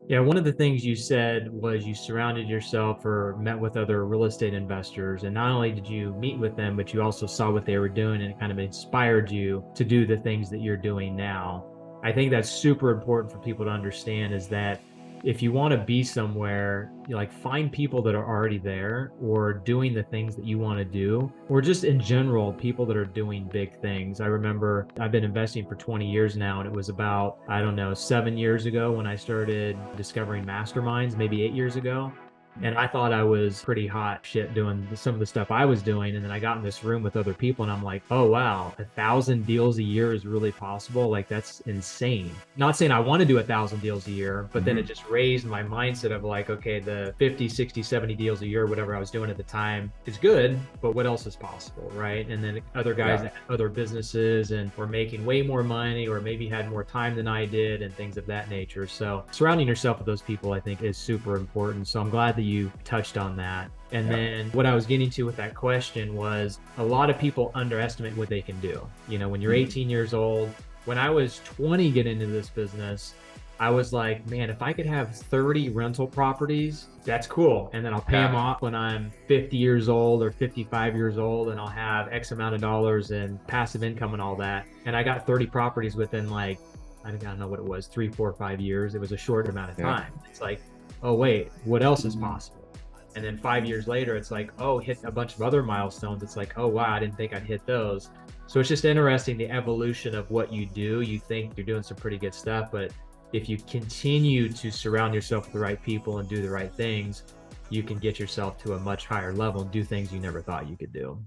Yeah, one of the things you said was you surrounded yourself or met with other real estate investors. And not only did you meet with them, but you also saw what they were doing and it kind of inspired you to do the things that you're doing now. I think that's super important for people to understand is that if you want to be somewhere, find people that are already there or doing the things that you want to do, or just in general, people that are doing big things. I remember I've been investing for 20 years now, and it was about, I don't know, 7 years ago when I started discovering masterminds, maybe 8 years ago. And I thought I was pretty hot shit doing some of the stuff I was doing. And then I got in this room with other people and I'm like, oh, wow, 1,000 deals a year is really possible. Like, that's insane. Not saying I want to do 1,000 deals a year, but then it just raised my mindset of like, okay, the 50, 60, 70 deals a year, whatever I was doing at the time is good, but what else is possible, right? And then other guys that had other businesses and were making way more money or maybe had more time than I did and things of that nature. So surrounding yourself with those people, I think, is super important. So I'm glad that you touched on that. And then what I was getting to with that question was a lot of people underestimate what they can do. You know, when you're 18 years old, when I was 20 getting into this business, I was like, man, if I could have 30 rental properties, that's cool. And then I'll pay them off when I'm 50 years old or 55 years old, and I'll have X amount of dollars in passive income and all that. And I got 30 properties within like, I don't know what it was, 3, 4, 5 years. It was a short amount of time. It's like, oh, wait, what else is possible? And then 5 years later, it's like, oh, hit a bunch of other milestones. It's like, oh, wow, I didn't think I'd hit those. So it's just interesting, the evolution of what you do. You think you're doing some pretty good stuff, but if you continue to surround yourself with the right people and do the right things, you can get yourself to a much higher level and do things you never thought you could do.